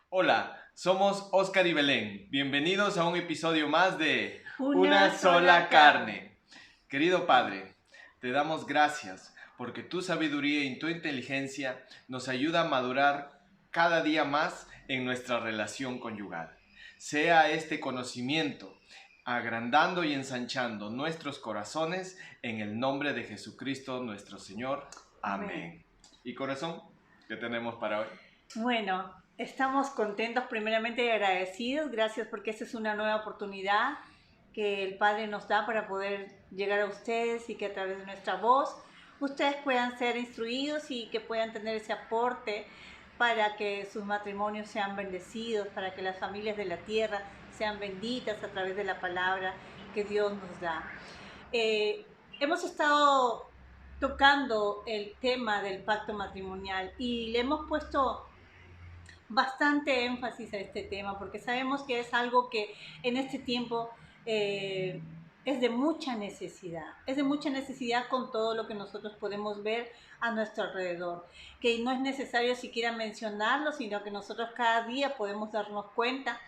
Hola, somos Oscar y Belén. Bienvenidos a un episodio más de Una sola carne. Querido Padre, te damos gracias porque tu sabiduría y tu inteligencia nos ayuda a madurar cada día más en nuestra relación conyugal. Sea este conocimiento agrandando y ensanchando nuestros corazones en el nombre de Jesucristo nuestro Señor. Amén. Amén. ¿Y corazón? ¿Qué tenemos para hoy? Bueno, estamos contentos primeramente y agradecidos. Gracias porque esta es una nueva oportunidad que el Padre nos da para poder llegar a ustedes y que a través de nuestra voz ustedes puedan ser instruidos y que puedan tener ese aporte para que sus matrimonios sean bendecidos, para que las familias de la tierra sean benditas a través de la palabra que Dios nos da. Hemos estado tocando el tema del pacto matrimonial y le hemos puesto bastante énfasis a este tema porque sabemos que es algo que en este tiempo eh, es de mucha necesidad con todo lo que nosotros podemos ver a nuestro alrededor, que no es necesario siquiera mencionarlo, sino que nosotros cada día podemos darnos cuenta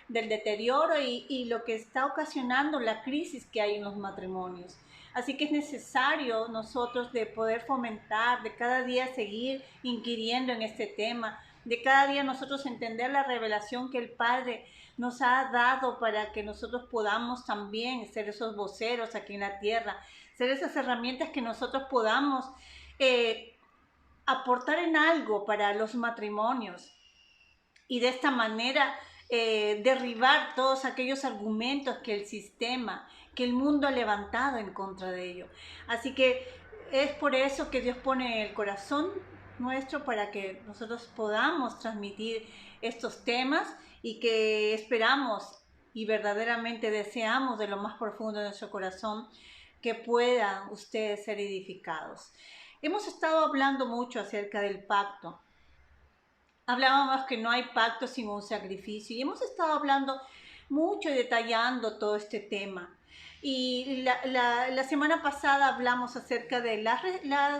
del deterioro y lo que está ocasionando la crisis que hay en los matrimonios. Así que es necesario nosotros de poder fomentar, de cada día seguir inquiriendo en este tema, de cada día nosotros entender la revelación que el Padre nos ha dado para que nosotros podamos también ser esos voceros aquí en la tierra, ser esas herramientas que nosotros podamos aportar en algo para los matrimonios y de esta manera derribar todos aquellos argumentos que el sistema, que el mundo ha levantado en contra de ello. Así que es por eso que Dios pone el corazón nuestro para que nosotros podamos transmitir estos temas y que esperamos y verdaderamente deseamos de lo más profundo de nuestro corazón que puedan ustedes ser edificados. Hemos estado hablando mucho acerca del pacto. Hablábamos que no hay pacto sin un sacrificio y hemos estado hablando mucho y detallando todo este tema. Y la semana pasada hablamos acerca de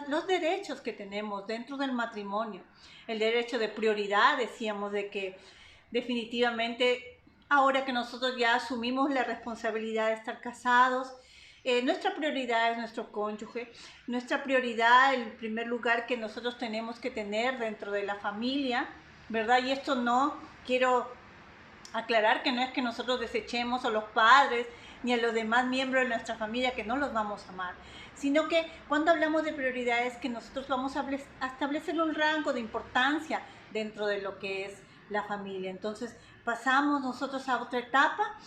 los derechos que tenemos dentro del matrimonio. El derecho de prioridad, decíamos de que definitivamente ahora que nosotros ya asumimos la responsabilidad de estar casados, nuestra prioridad es nuestro cónyuge, nuestra prioridad, el primer lugar que nosotros tenemos que tener dentro de la familia, ¿verdad? Y esto no quiero aclarar que no es que nosotros desechemos a los padres ni a los demás miembros de nuestra familia que no los vamos a amar, sino que cuando hablamos de prioridades que nosotros vamos a establecer un rango de importancia dentro de lo que es la familia. Entonces pasamos nosotros a otra etapa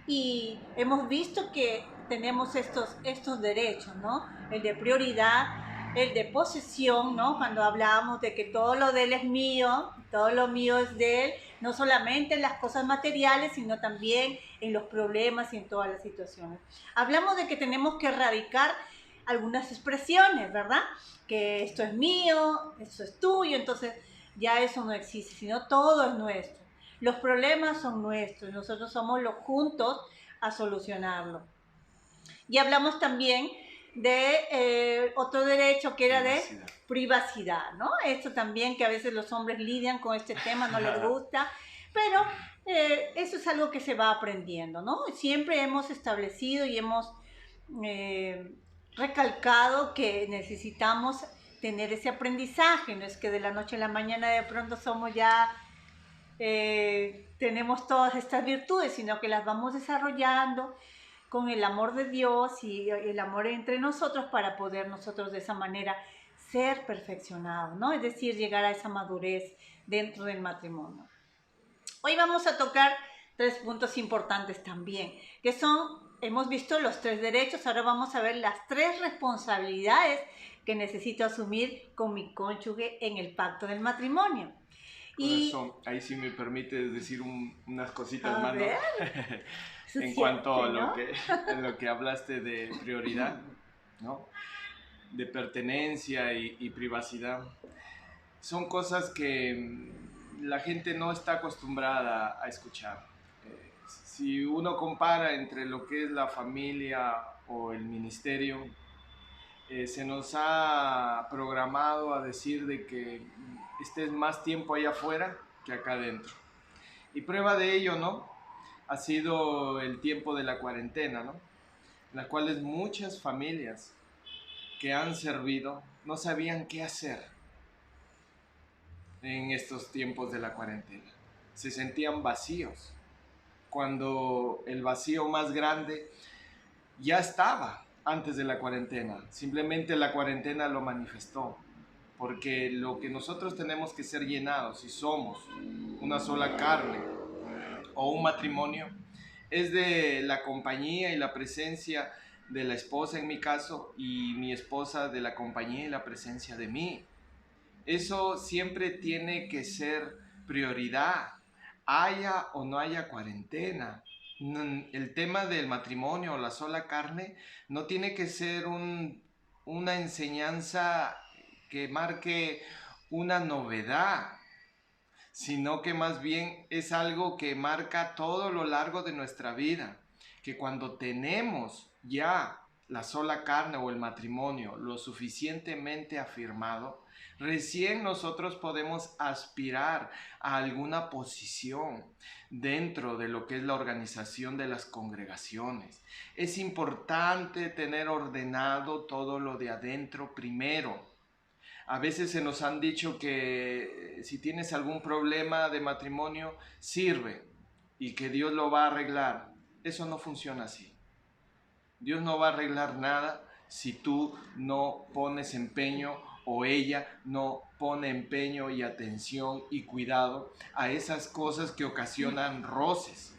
y hemos visto que tenemos estos derechos, ¿no? El de prioridad, el de posesión, ¿no? Cuando hablábamos de que todo lo de él es mío, todo lo mío es de él, no solamente en las cosas materiales, sino también en los problemas y en todas las situaciones. Hablamos de que tenemos que erradicar algunas expresiones, ¿verdad? Que esto es mío, esto es tuyo, entonces ya eso no existe, sino todo es nuestro. Los problemas son nuestros, nosotros somos los juntos a solucionarlo. Y hablamos también de otro derecho que era de privacidad, ¿no? Esto también que a veces los hombres lidian con este tema, no les gusta, pero eso es algo que se va aprendiendo, ¿no? Siempre hemos establecido y hemos eh, recalcado que necesitamos tener ese aprendizaje, no es que de la noche a la mañana de pronto somos ya tenemos todas estas virtudes, sino que las vamos desarrollando con el amor de Dios y el amor entre nosotros para poder nosotros de esa manera ser perfeccionados, ¿no? Es decir, llegar a esa madurez dentro del matrimonio. Hoy vamos a tocar tres puntos importantes también, que son, hemos visto los tres derechos, ahora vamos a ver las tres responsabilidades que necesito asumir con mi cónyuge en el pacto del matrimonio. Corazón, ahí sí me permites decir unas cositas más, ¿no? En Siempre, cuanto a ¿no? lo que hablaste de prioridad, ¿no? De pertenencia y privacidad. Son cosas que la gente no está acostumbrada a escuchar. Si uno compara entre lo que es la familia o el ministerio, se nos ha programado a decir de que estés más tiempo allá afuera que acá adentro. Y prueba de ello, ¿no? Ha sido el tiempo de la cuarentena, ¿no? En la cual muchas familias que han servido no sabían qué hacer en estos tiempos de la cuarentena. Se sentían vacíos, cuando el vacío más grande ya estaba antes de la cuarentena. Simplemente la cuarentena lo manifestó. Porque lo que nosotros tenemos que ser llenados, si somos una sola carne o un matrimonio, es de la compañía y la presencia de la esposa en mi caso, y mi esposa de la compañía y la presencia de mí. Eso siempre tiene que ser prioridad, haya o no haya cuarentena. El tema del matrimonio o la sola carne no tiene que ser una enseñanza que marque una novedad, sino que más bien es algo que marca todo lo largo de nuestra vida, que cuando tenemos ya la sola carne o el matrimonio lo suficientemente afirmado, recién nosotros podemos aspirar a alguna posición dentro de lo que es la organización de las congregaciones. Es importante tener ordenado todo lo de adentro primero. A veces se nos han dicho que si tienes algún problema de matrimonio, sirve y que Dios lo va a arreglar. Eso no funciona así. Dios no va a arreglar nada si tú no pones empeño o ella no pone empeño y atención y cuidado a esas cosas que ocasionan roces,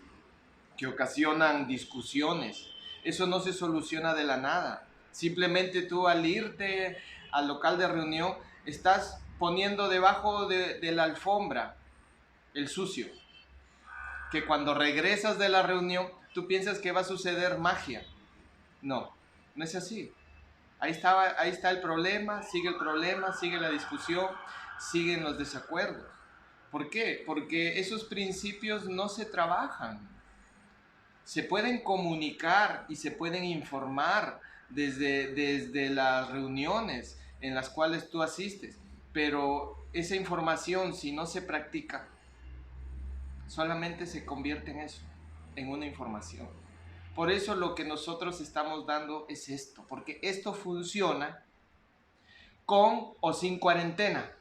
que ocasionan discusiones. Eso no se soluciona de la nada. Simplemente tú al irte al local de reunión estás poniendo debajo de la alfombra el sucio, que cuando regresas de la reunión tú piensas que va a suceder magia. No, no es así. Ahí está el problema, sigue la discusión, siguen los desacuerdos. ¿Por qué? Porque esos principios no se trabajan. Se pueden comunicar y se pueden informar desde las reuniones en las cuales tú asistes, pero esa información, si no se practica, solamente se convierte en eso, en una información. Por eso lo que nosotros estamos dando es esto, porque esto funciona con o sin cuarentena,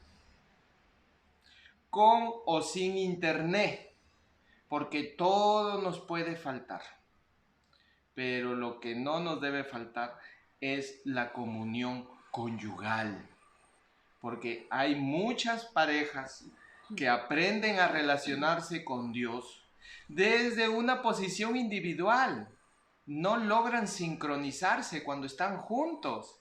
con o sin internet, porque todo nos puede faltar. Pero lo que no nos debe faltar es la comunión conyugal, porque hay muchas parejas que aprenden a relacionarse con Dios desde una posición individual. No logran sincronizarse cuando están juntos.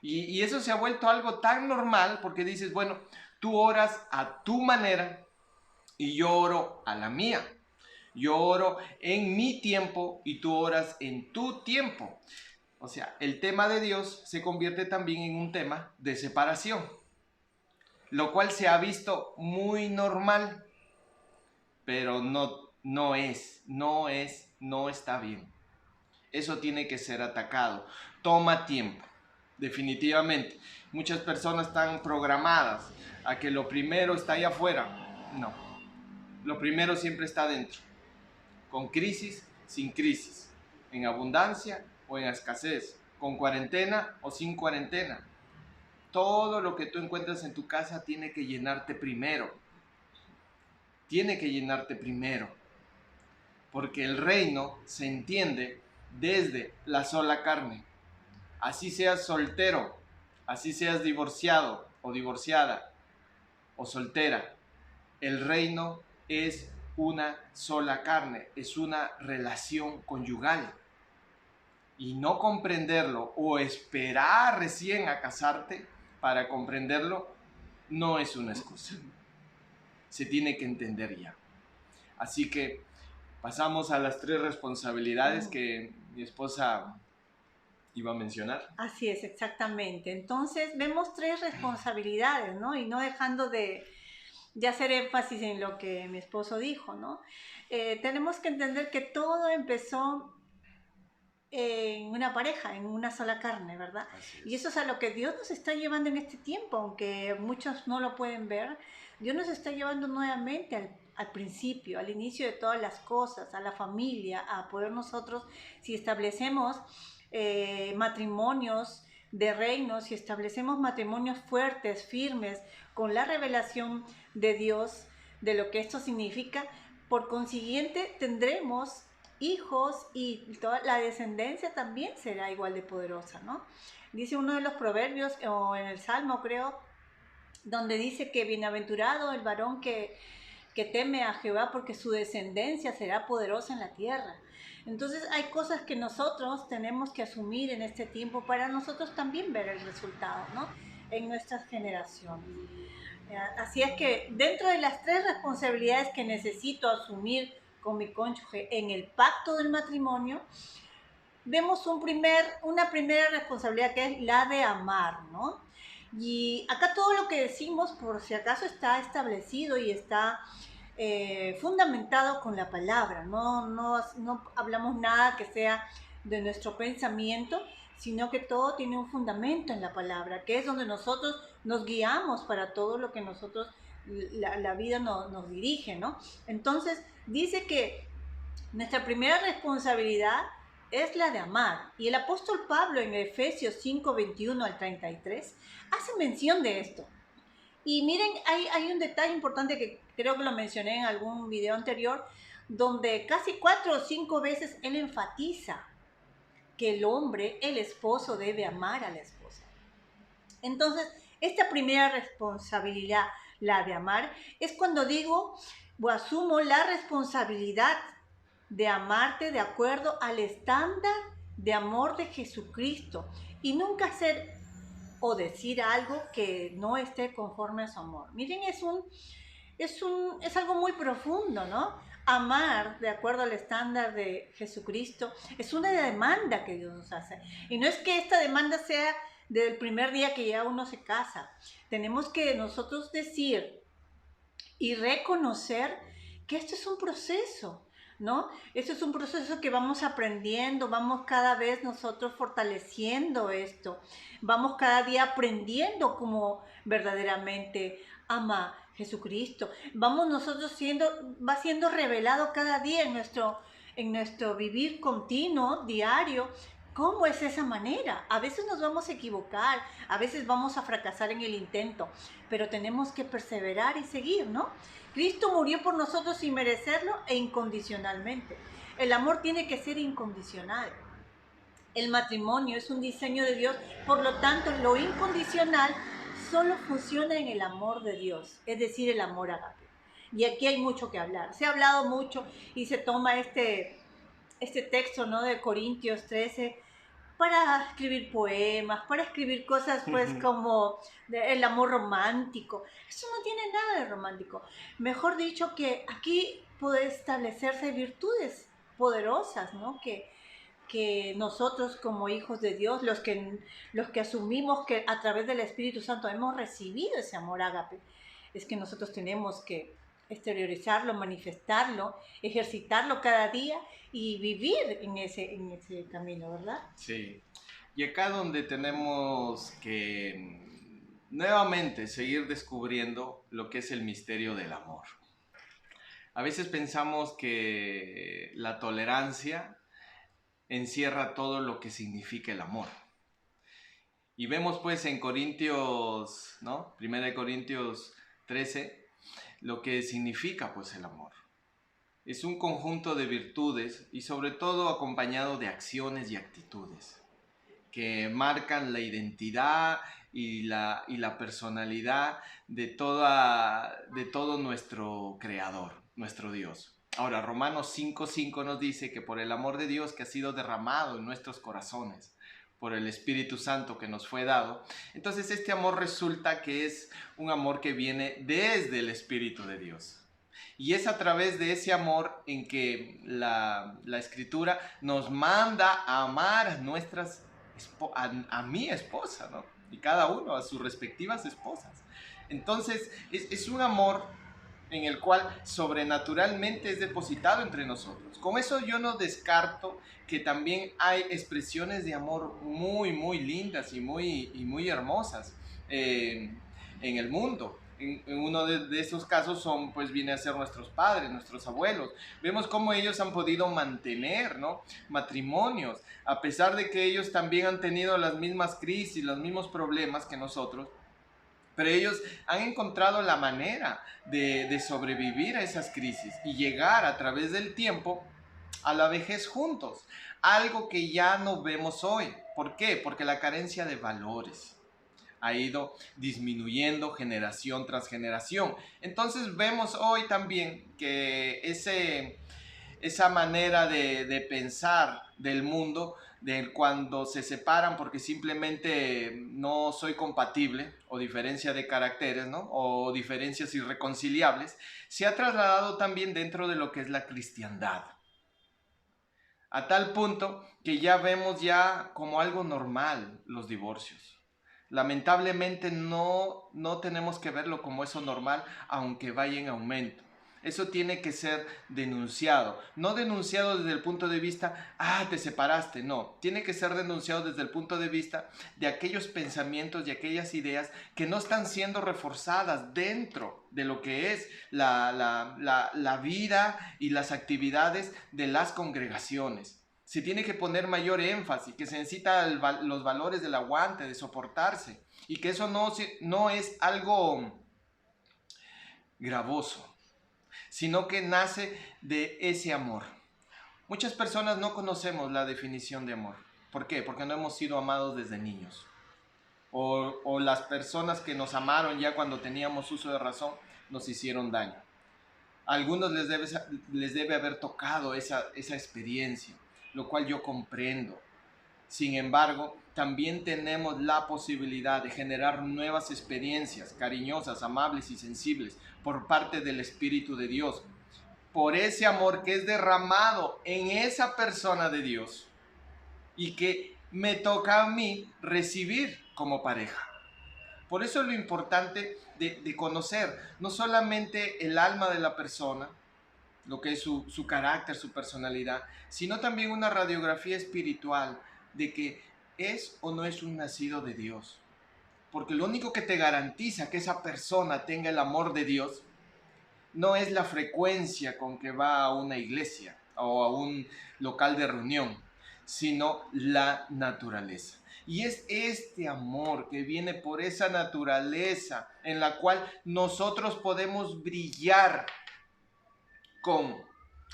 Y eso se ha vuelto algo tan normal porque dices, bueno, tú oras a tu manera y yo oro a la mía. Yo oro en mi tiempo y tú oras en tu tiempo. O sea, el tema de Dios se convierte también en un tema de separación, lo cual se ha visto muy normal, pero no está bien. Eso tiene que ser atacado. Toma tiempo, definitivamente. Muchas personas están programadas a que lo primero está allá afuera. No, lo primero siempre está adentro. Con crisis, sin crisis, en abundancia o en escasez, con cuarentena o sin cuarentena. Todo lo que tú encuentras en tu casa tiene que llenarte primero. Tiene que llenarte primero. Porque el reino se entiende desde la sola carne. Así seas soltero, así seas divorciado o divorciada o soltera, el reino es una sola carne, es una relación conyugal. Y no comprenderlo o esperar recién a casarte para comprenderlo no es una excusa. Se tiene que entender ya. Así que pasamos a las 3 responsabilidades que mi esposa iba a mencionar. Así es, exactamente. Entonces vemos 3 responsabilidades, ¿no? Y no dejando de hacer énfasis en lo que mi esposo dijo, ¿no? Tenemos que entender que todo empezó en una pareja, en una sola carne, ¿verdad? Y eso es a lo que Dios nos está llevando en este tiempo, aunque muchos no lo pueden ver. Dios nos está llevando nuevamente al principio, al inicio de todas las cosas, a la familia, a poder nosotros, si establecemos matrimonios de reinos, si establecemos matrimonios fuertes, firmes, con la revelación de Dios, de lo que esto significa, por consiguiente tendremos hijos y toda la descendencia también será igual de poderosa, ¿no? Dice uno de los proverbios, o en el Salmo creo, donde dice que bienaventurado el varón que teme a Jehová porque su descendencia será poderosa en la tierra. Entonces hay cosas que nosotros tenemos que asumir en este tiempo para nosotros también ver el resultado, ¿no? En nuestras generaciones. Así es que dentro de las 3 responsabilidades que necesito asumir con mi cónyuge en el pacto del matrimonio, vemos una primera responsabilidad que es la de amar, ¿no? Y acá todo lo que decimos, por si acaso, está establecido y está fundamentado con la palabra. No hablamos nada que sea de nuestro pensamiento, sino que todo tiene un fundamento en la palabra, que es donde nosotros nos guiamos para todo lo que nosotros, la vida nos dirige, ¿no? Entonces, dice que nuestra primera responsabilidad es la de amar. Y el apóstol Pablo en Efesios 5, 21 al 33 hace mención de esto. Y miren, hay un detalle importante que creo que lo mencioné en algún video anterior, donde casi 4 o 5 veces él enfatiza que el hombre, el esposo, debe amar a la esposa. Entonces, esta primera responsabilidad, la de amar, es cuando digo o asumo la responsabilidad de amarte de acuerdo al estándar de amor de Jesucristo y nunca hacer o decir algo que no esté conforme a su amor. Miren, es algo muy profundo, ¿no? Amar de acuerdo al estándar de Jesucristo es una demanda que Dios nos hace. Y no es que esta demanda sea del primer día que ya uno se casa. Tenemos que nosotros decir y reconocer que esto es un proceso, ¿no? Esto es un proceso que vamos aprendiendo, vamos cada vez nosotros fortaleciendo esto, vamos cada día aprendiendo cómo verdaderamente ama Jesucristo. Vamos nosotros va siendo revelado cada día en nuestro vivir continuo, diario, cómo es esa manera. A veces nos vamos a equivocar, a veces vamos a fracasar en el intento, pero tenemos que perseverar y seguir, ¿no? Cristo murió por nosotros sin merecerlo e incondicionalmente. El amor tiene que ser incondicional. El matrimonio es un diseño de Dios, por lo tanto, lo incondicional solo funciona en el amor de Dios, es decir, el amor ágape. Y aquí hay mucho que hablar. Se ha hablado mucho y se toma este texto, ¿no?, de Corintios 13 para escribir poemas, para escribir cosas pues como el amor romántico. Eso no tiene nada de romántico. Mejor dicho, que aquí puede establecerse virtudes poderosas, ¿no? Que nosotros como hijos de Dios, los que asumimos que a través del Espíritu Santo hemos recibido ese amor ágape, es que nosotros tenemos que exteriorizarlo, manifestarlo, ejercitarlo cada día y vivir en ese camino, ¿verdad? Sí. Y acá donde tenemos que nuevamente seguir descubriendo lo que es el misterio del amor. A veces pensamos que la tolerancia encierra todo lo que significa el amor. Y vemos pues en Corintios, ¿no? 1 Corintios 13, lo que significa pues el amor. Es un conjunto de virtudes y sobre todo acompañado de acciones y actitudes que marcan la identidad y la personalidad de todo nuestro Creador, nuestro Dios. Ahora, Romanos 5:5 nos dice que por el amor de Dios que ha sido derramado en nuestros corazones, por el Espíritu Santo que nos fue dado, entonces este amor resulta que es un amor que viene desde el Espíritu de Dios. Y es a través de ese amor en que la Escritura nos manda a amar a mi esposa, ¿no? Y cada uno a sus respectivas esposas. Entonces es un amor en el cual sobrenaturalmente es depositado entre nosotros. Con eso yo no descarto que también hay expresiones de amor muy, muy lindas y muy hermosas en el mundo. en uno de esos casos son, pues viene a ser nuestros padres, nuestros abuelos. Vemos cómo ellos han podido mantener, ¿no?, matrimonios, a pesar de que ellos también han tenido las mismas crisis, los mismos problemas que nosotros, pero ellos han encontrado la manera de sobrevivir a esas crisis y llegar a través del tiempo a la vejez juntos. Algo que ya no vemos hoy. ¿Por qué? Porque la carencia de valores ha ido disminuyendo generación tras generación. Entonces vemos hoy también que esa manera de pensar del mundo, de cuando se separan porque simplemente no soy compatible, o diferencia de caracteres, ¿no?, o diferencias irreconciliables, se ha trasladado también dentro de lo que es la cristiandad. A tal punto que ya vemos ya como algo normal los divorcios. Lamentablemente no tenemos que verlo como eso normal, aunque vaya en aumento. Eso tiene que ser denunciado. No denunciado desde el punto de vista, te separaste. No, tiene que ser denunciado desde el punto de vista de aquellos pensamientos y aquellas ideas que no están siendo reforzadas dentro de lo que es la vida y las actividades de las congregaciones. Se tiene que poner mayor énfasis, que se necesita los valores del aguante, de soportarse, y que eso no es algo gravoso, sino que nace de ese amor. Muchas personas no conocemos la definición de amor. ¿Por qué? Porque no hemos sido amados desde niños. O las personas que nos amaron ya cuando teníamos uso de razón nos hicieron daño. A algunos les debe haber tocado esa experiencia, lo cual yo comprendo. Sin embargo, también tenemos la posibilidad de generar nuevas experiencias cariñosas, amables y sensibles por parte del Espíritu de Dios, por ese amor que es derramado en esa persona de Dios y que me toca a mí recibir como pareja. Por eso es lo importante de conocer no solamente el alma de la persona, lo que es su carácter, su personalidad, sino también una radiografía espiritual de que es o no es un nacido de Dios. Porque lo único que te garantiza que esa persona tenga el amor de Dios no es la frecuencia con que va a una iglesia o a un local de reunión, sino la naturaleza. Y es este amor que viene por esa naturaleza en la cual nosotros podemos brillar con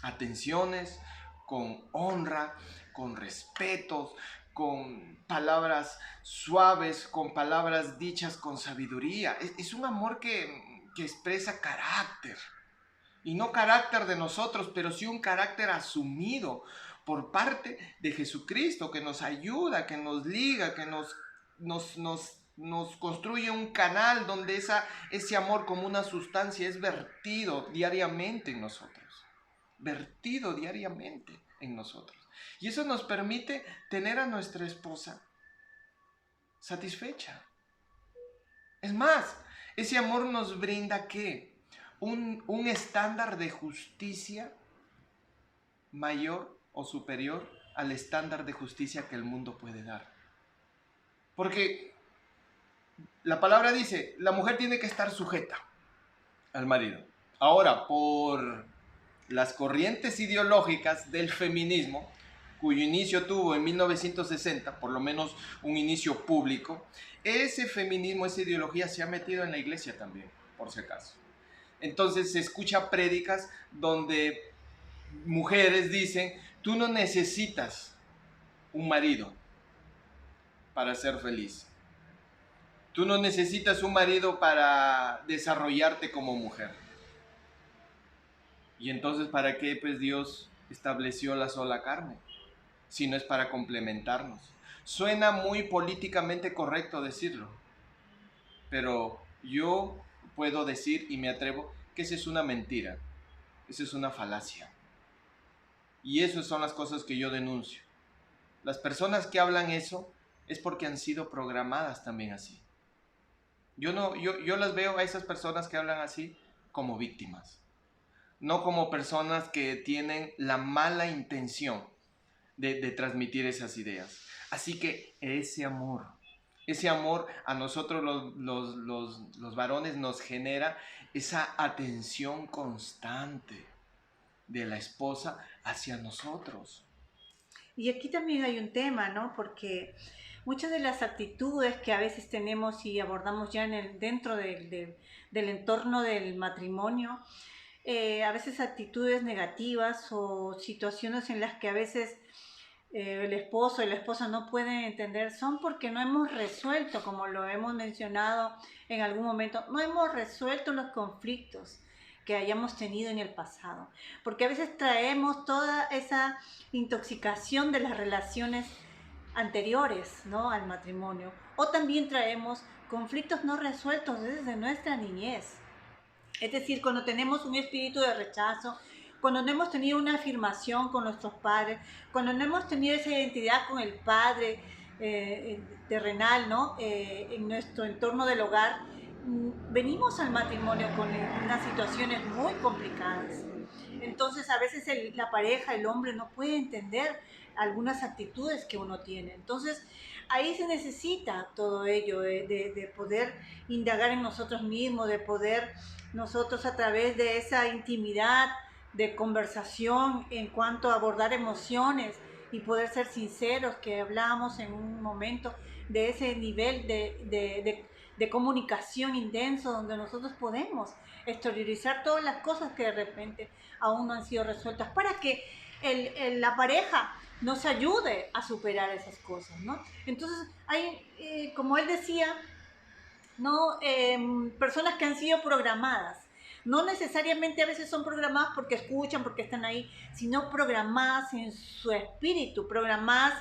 atenciones, con honra, con respetos, con palabras suaves, con palabras dichas con sabiduría. Es un amor que expresa carácter. Y no carácter de nosotros, pero sí un carácter asumido por parte de Jesucristo, que nos ayuda, que nos liga, que nos construye un canal donde ese amor como una sustancia es vertido diariamente en nosotros. Vertido diariamente en nosotros. Y eso nos permite tener a nuestra esposa satisfecha. Es más, ese amor nos brinda ¿qué? Un estándar de justicia mayor o superior al estándar de justicia que el mundo puede dar. Porque la palabra dice, la mujer tiene que estar sujeta al marido. Ahora, por las corrientes ideológicas del feminismo, cuyo inicio tuvo en 1960, por lo menos un inicio público, ese feminismo, esa ideología se ha metido en la iglesia también, por si acaso. Entonces se escucha prédicas donde mujeres dicen, tú no necesitas un marido para ser feliz. Tú no necesitas un marido para desarrollarte como mujer. Y entonces, ¿para qué pues Dios estableció la sola carne? Si no es para complementarnos. Suena muy políticamente correcto decirlo, pero yo puedo decir y me atrevo que esa es una mentira, esa es una falacia. Y esas son las cosas que yo denuncio. Las personas que hablan eso es porque han sido programadas también así. Yo las veo a esas personas que hablan así como víctimas, no como personas que tienen la mala intención de transmitir esas ideas. Así que ese amor Ese amor a nosotros los varones nos genera esa atención constante de la esposa hacia nosotros. Y aquí también hay un tema, ¿no? Porque muchas de las actitudes que a veces tenemos y abordamos ya dentro del entorno del matrimonio, a veces actitudes negativas o situaciones en las que a veces el esposo y la esposa no pueden entender, son porque no hemos resuelto, como lo hemos mencionado en algún momento, no hemos resuelto los conflictos que hayamos tenido en el pasado, porque a veces traemos toda esa intoxicación de las relaciones anteriores, ¿no?, al matrimonio, o también traemos conflictos no resueltos desde nuestra niñez. Es decir, cuando tenemos un espíritu de rechazo, cuando no hemos tenido una afirmación con nuestros padres, cuando no hemos tenido esa identidad con el Padre terrenal, ¿no? En nuestro entorno del hogar, venimos al matrimonio con unas situaciones muy complicadas. Entonces, a veces la pareja, el hombre, no puede entender algunas actitudes que uno tiene. Entonces, ahí se necesita todo ello, de poder indagar en nosotros mismos, de poder nosotros a través de esa intimidad de conversación en cuanto a abordar emociones y poder ser sinceros, que hablábamos en un momento de ese nivel de comunicación intenso donde nosotros podemos exteriorizar todas las cosas que de repente aún no han sido resueltas para que la pareja nos ayude a superar esas cosas, ¿no? Entonces hay, como él decía, ¿no? Personas que han sido programadas. No necesariamente a veces son programadas porque escuchan, porque están ahí, sino programadas en su espíritu, programadas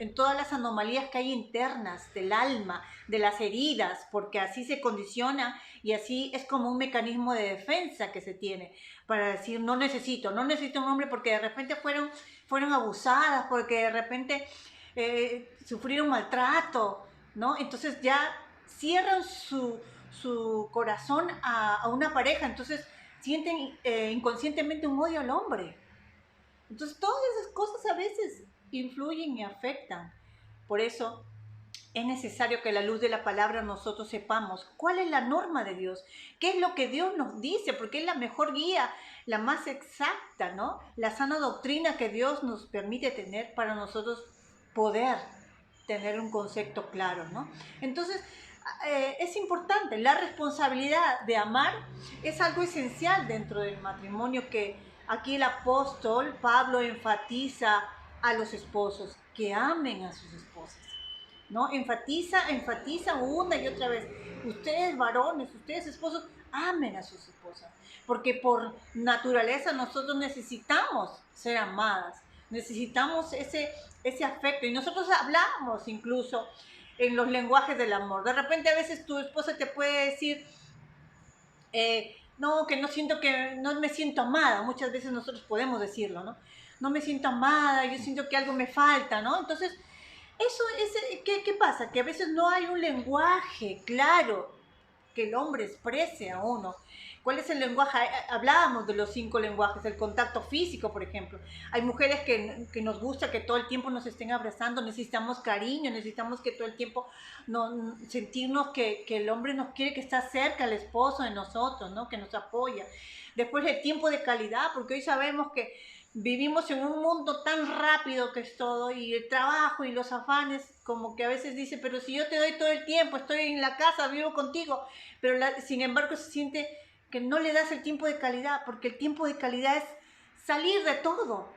en todas las anomalías que hay internas del alma, de las heridas, porque así se condiciona y así es como un mecanismo de defensa que se tiene para decir no necesito un hombre porque de repente fueron abusadas, porque de repente sufrieron maltrato, ¿no? Entonces ya cierran su corazón a una pareja, entonces sienten inconscientemente un odio al hombre. Entonces todas esas cosas a veces influyen y afectan. Por eso es necesario que a la luz de la palabra nosotros sepamos cuál es la norma de Dios, qué es lo que Dios nos dice, porque es la mejor guía, la más exacta, ¿no? La sana doctrina que Dios nos permite tener para nosotros poder tener un concepto claro, ¿no? Entonces, es importante, la responsabilidad de amar es algo esencial dentro del matrimonio que aquí el apóstol Pablo enfatiza a los esposos, que amen a sus esposas, ¿no? Enfatiza una y otra vez. Ustedes varones, ustedes esposos, amen a sus esposas, porque por naturaleza nosotros necesitamos ser amadas, necesitamos ese afecto, y nosotros hablamos incluso en los lenguajes del amor. De repente a veces tu esposa te puede decir, no, que no me siento amada. Muchas veces nosotros podemos decirlo, ¿no? No me siento amada, yo siento que algo me falta, ¿no? Entonces, eso es, ¿qué pasa? Que a veces no hay un lenguaje claro que el hombre exprese a uno. ¿Cuál es el lenguaje? Hablábamos de los 5 lenguajes, el contacto físico, por ejemplo. Hay mujeres que nos gusta que todo el tiempo nos estén abrazando, necesitamos cariño, necesitamos que todo el tiempo sentirnos que el hombre nos quiere, que está cerca, el esposo de nosotros, ¿no? Que nos apoya. Después el tiempo de calidad, porque hoy sabemos que vivimos en un mundo tan rápido que es todo, y el trabajo y los afanes, como que a veces dice, pero si yo te doy todo el tiempo, estoy en la casa, vivo contigo, pero sin embargo se siente que no le das el tiempo de calidad, porque el tiempo de calidad es salir de todo,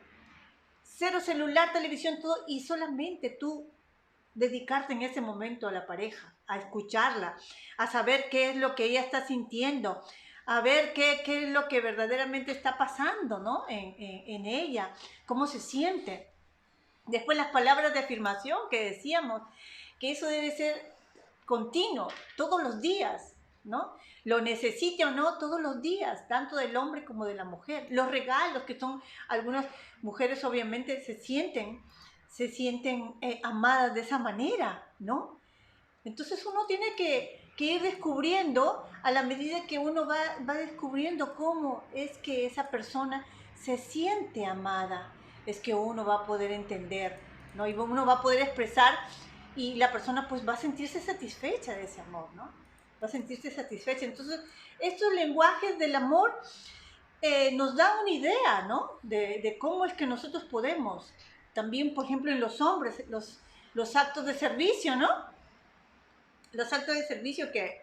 cero celular, televisión, todo, y solamente tú dedicarte en ese momento a la pareja, a escucharla, a saber qué es lo que ella está sintiendo, a ver qué es lo que verdaderamente está pasando, ¿no? En ella, cómo se siente. Después las palabras de afirmación que decíamos, que eso debe ser continuo, todos los días, ¿no? Lo necesite o no, todos los días, tanto del hombre como de la mujer. Los regalos, que son, algunas mujeres obviamente se sienten amadas de esa manera, ¿no? Entonces uno tiene que ir descubriendo, a la medida que uno va descubriendo cómo es que esa persona se siente amada, es que uno va a poder entender, ¿no? Y uno va a poder expresar y la persona pues va a sentirse satisfecha de ese amor, ¿no? Va a sentirse satisfecha. Entonces, estos lenguajes del amor nos dan una idea, ¿no? De cómo es que nosotros podemos. También, por ejemplo, en los hombres, los actos de servicio, ¿no? Los actos de servicio que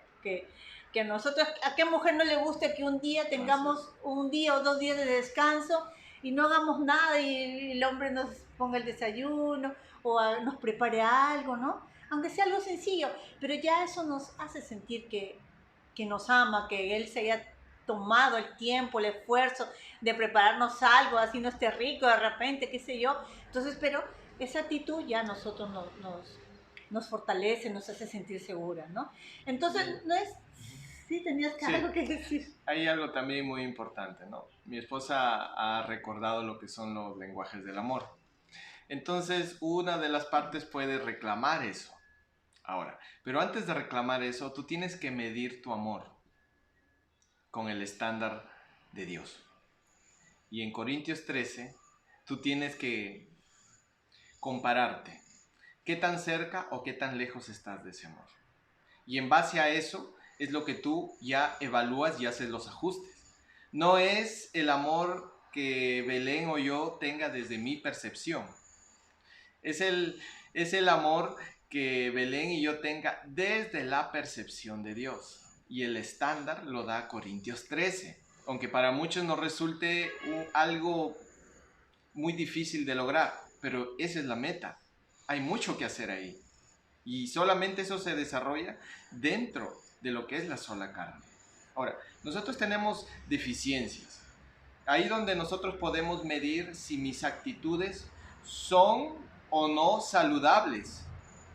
a nosotros, ¿a qué mujer no le gusta que un día tengamos un día o 2 días de descanso y no hagamos nada y el hombre nos ponga el desayuno o nos prepare algo, ¿no? Aunque sea algo sencillo, pero ya eso nos hace sentir que nos ama, que él se haya tomado el tiempo, el esfuerzo de prepararnos algo, así no esté rico de repente, qué sé yo. Entonces, pero esa actitud ya a nosotros nos fortalece, nos hace sentir seguras, ¿no? Entonces, no es... Sí, tenías algo que decir. Hay algo también muy importante, ¿no? Mi esposa ha recordado lo que son los lenguajes del amor. Entonces, una de las partes puede reclamar eso. Ahora, pero antes de reclamar eso, tú tienes que medir tu amor con el estándar de Dios. Y en Corintios 13, tú tienes que compararte. ¿Qué tan cerca o qué tan lejos estás de ese amor? Y en base a eso es lo que tú ya evalúas y haces los ajustes. No es el amor que Belén o yo tenga desde mi percepción. Es el amor que Belén y yo tenga desde la percepción de Dios. Y el estándar lo da Corintios 13. Aunque para muchos nos resulte algo muy difícil de lograr, pero esa es la meta. Hay mucho que hacer ahí. Y solamente eso se desarrolla dentro de lo que es la sola carne. Ahora, nosotros tenemos deficiencias. Ahí donde nosotros podemos medir si mis actitudes son o no saludables,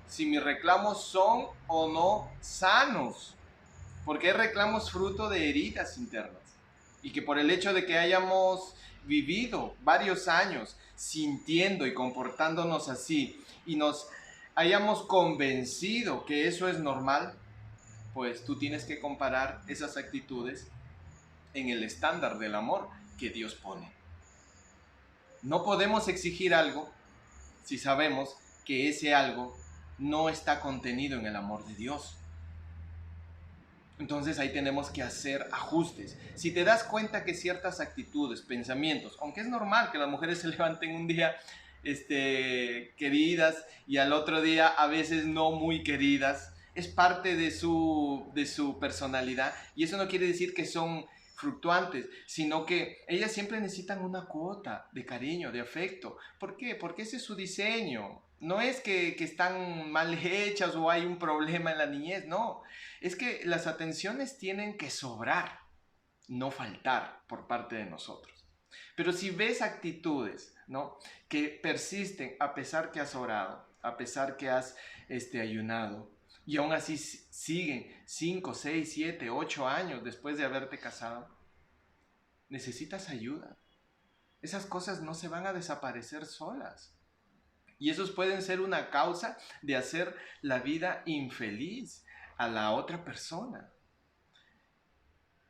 si mis reclamos son o no sanos, porque hay reclamos fruto de heridas internas y que por el hecho de que hayamos vivido varios años sintiendo y comportándonos así y nos hayamos convencido que eso es normal, pues tú tienes que comparar esas actitudes en el estándar del amor que Dios pone. No podemos exigir algo si sabemos que ese algo no está contenido en el amor de Dios. Entonces ahí tenemos que hacer ajustes. Si te das cuenta que ciertas actitudes, pensamientos, aunque es normal que las mujeres se levanten un día queridas y al otro día a veces no muy queridas, es parte de su personalidad y eso no quiere decir que son fluctuantes, sino que ellas siempre necesitan una cuota de cariño, de afecto. ¿Por qué? Porque ese es su diseño. No es que están mal hechas o hay un problema en la niñez, no. Es que las atenciones tienen que sobrar, no faltar por parte de nosotros. Pero si ves actitudes, ¿no?, que persisten a pesar que has orado, a pesar que has ayunado, y aún así siguen 5, 6, 7, 8 años después de haberte casado, necesitas ayuda. Esas cosas no se van a desaparecer solas. Y esos pueden ser una causa de hacer la vida infeliz a la otra persona.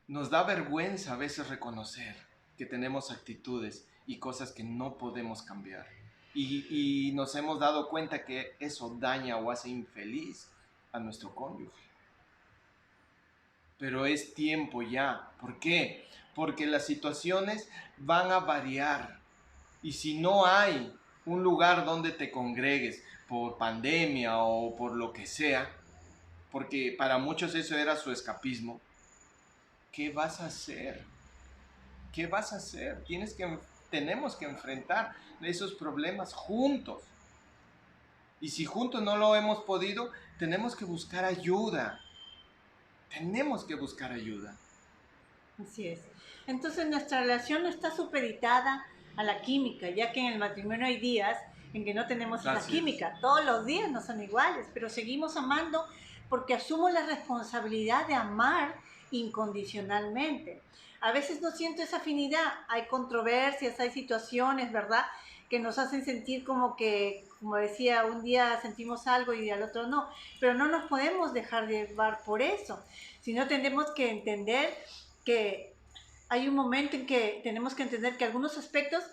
Nos da vergüenza a veces reconocer que tenemos actitudes y cosas que no podemos cambiar. Y nos hemos dado cuenta que eso daña o hace infeliz a nuestro cónyuge. Pero es tiempo ya. ¿Por qué? Porque las situaciones van a variar. Y si no hay un lugar donde te congregues por pandemia o por lo que sea, porque para muchos eso era su escapismo, ¿qué vas a hacer? ¿Qué vas a hacer? Tenemos que enfrentar esos problemas juntos. Y si juntos no lo hemos podido, tenemos que buscar ayuda. Tenemos que buscar ayuda. Así es. Entonces nuestra relación no está supeditada a la química, ya que en el matrimonio hay días en que no tenemos esa química. Todos los días no son iguales, pero seguimos amando porque asumo la responsabilidad de amar incondicionalmente. A veces no siento esa afinidad, hay controversias, hay situaciones, ¿verdad?, que nos hacen sentir como que, como decía, un día sentimos algo y al otro no, pero no nos podemos dejar llevar por eso, sino tenemos que entender que hay un momento en que tenemos que entender que algunos aspectos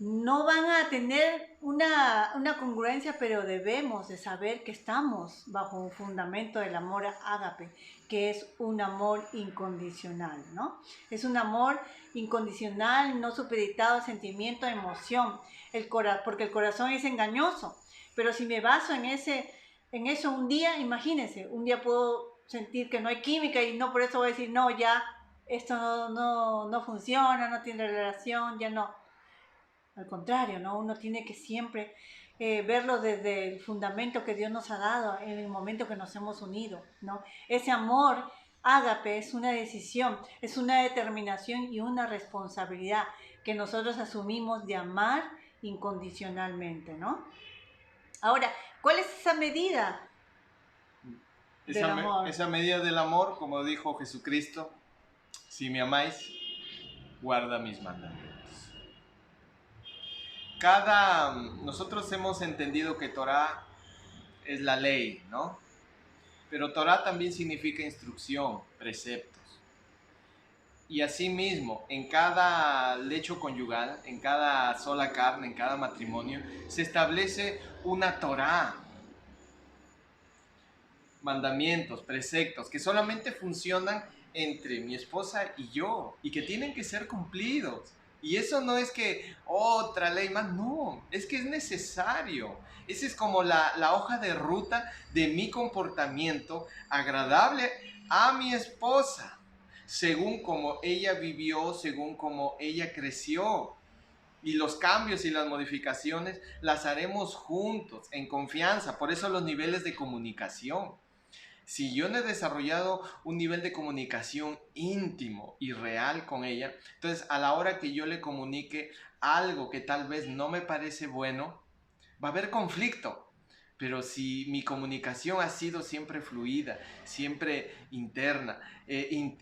no van a tener una congruencia, pero debemos de saber que estamos bajo un fundamento del amor ágape, que es un amor incondicional, ¿no? Es un amor incondicional, no supeditado a sentimiento, a emoción, porque el corazón es engañoso, pero si me baso en eso un día, imagínense, un día puedo sentir que no hay química y no por eso voy a decir, no, ya, esto no funciona, no tiene relación, ya no. Al contrario, ¿no? Uno tiene que siempre verlo desde el fundamento que Dios nos ha dado en el momento que nos hemos unido, ¿no? Ese amor ágape es una decisión, es una determinación y una responsabilidad que nosotros asumimos de amar incondicionalmente, ¿no? Ahora, ¿cuál es esa medida del amor? Esa medida del amor, como dijo Jesucristo, si me amáis, guarda mis mandamientos. Nosotros hemos entendido que Torah es la ley, ¿no? Pero Torah también significa instrucción, preceptos. Y asimismo, en cada lecho conyugal, en cada sola carne, en cada matrimonio, se establece una Torah, mandamientos, preceptos, que solamente funcionan entre mi esposa y yo, y que tienen que ser cumplidos. Y eso no es que otra ley más, no, es que es necesario. Esa es como la hoja de ruta de mi comportamiento agradable a mi esposa, según como ella vivió, según como ella creció. Y los cambios y las modificaciones las haremos juntos, en confianza. Por eso los niveles de comunicación. Si yo no he desarrollado un nivel de comunicación íntimo y real con ella, entonces a la hora que yo le comunique algo que tal vez no me parece bueno, va a haber conflicto. Pero si mi comunicación ha sido siempre fluida, siempre interna,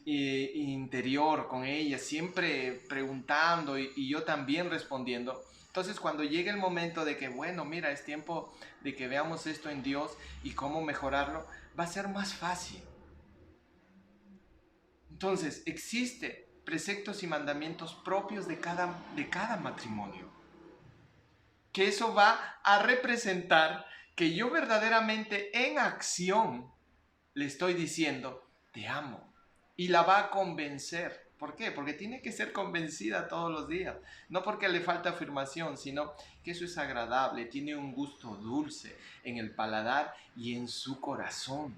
interior con ella, siempre preguntando y yo también respondiendo, entonces cuando llegue el momento de que, bueno, mira, es tiempo de que veamos esto en Dios y cómo mejorarlo, va a ser más fácil. Entonces, existen preceptos y mandamientos propios de cada matrimonio. Que eso va a representar que yo verdaderamente en acción le estoy diciendo, te amo. Y la va a convencer. ¿Por qué? Porque tiene que ser convencida todos los días. No porque le falta afirmación, sino que eso es agradable, tiene un gusto dulce en el paladar y en su corazón.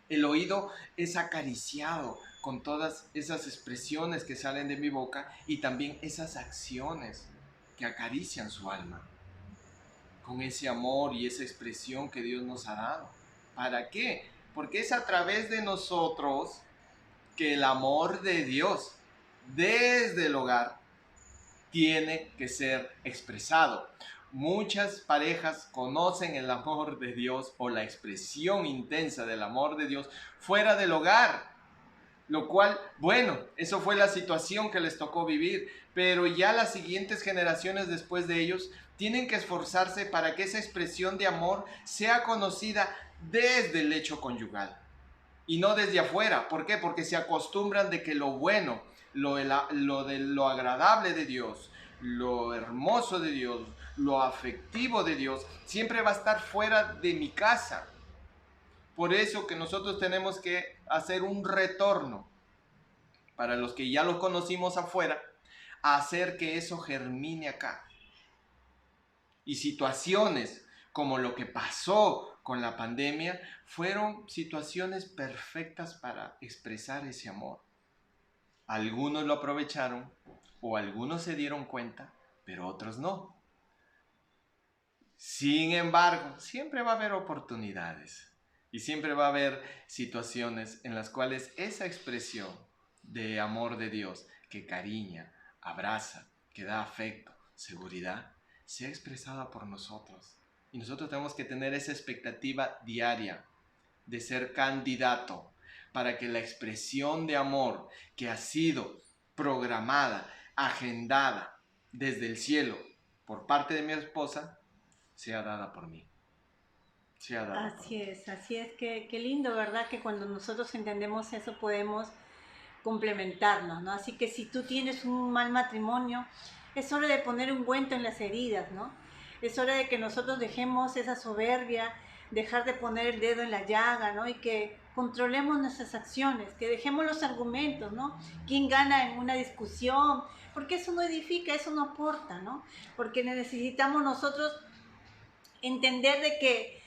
El oído es acariciado con todas esas expresiones que salen de mi boca y también esas acciones que acarician su alma con ese amor y esa expresión que Dios nos ha dado. ¿Para qué? Porque es a través de nosotros que el amor de Dios desde el hogar tiene que ser expresado. Muchas parejas conocen el amor de Dios o la expresión intensa del amor de Dios fuera del hogar, lo cual, bueno, eso fue la situación que les tocó vivir, pero ya las siguientes generaciones después de ellos tienen que esforzarse para que esa expresión de amor sea conocida desde el lecho conyugal y no desde afuera. ¿Por qué? Porque se acostumbran de que lo bueno, lo agradable de Dios, lo hermoso de Dios, lo afectivo de Dios, siempre va a estar fuera de mi casa. Por eso que nosotros tenemos que hacer un retorno para los que ya lo conocimos afuera, a hacer que eso germine acá. Y situaciones como lo que pasó con la pandemia fueron situaciones perfectas para expresar ese amor. Algunos lo aprovecharon o algunos se dieron cuenta, pero otros no. Sin embargo, siempre va a haber oportunidades y siempre va a haber situaciones en las cuales esa expresión de amor de Dios que cariña, abraza, que da afecto, seguridad, sea expresada por nosotros. Y nosotros tenemos que tener esa expectativa diaria de ser candidato para que la expresión de amor que ha sido programada, agendada desde el cielo por parte de mi esposa, sea dada por mí. Sea dada por mí. Así es, qué lindo, ¿verdad? Que cuando nosotros entendemos eso podemos complementarnos, ¿no? Así que si tú tienes un mal matrimonio, Es hora de poner ungüento en las heridas, ¿no? Es hora de que nosotros dejemos esa soberbia, dejar de poner el dedo en la llaga, ¿no? Y que controlemos nuestras acciones, que dejemos los argumentos, ¿no? ¿Quién gana en una discusión? Porque eso no edifica, eso no aporta, ¿no? Porque necesitamos nosotros entender de que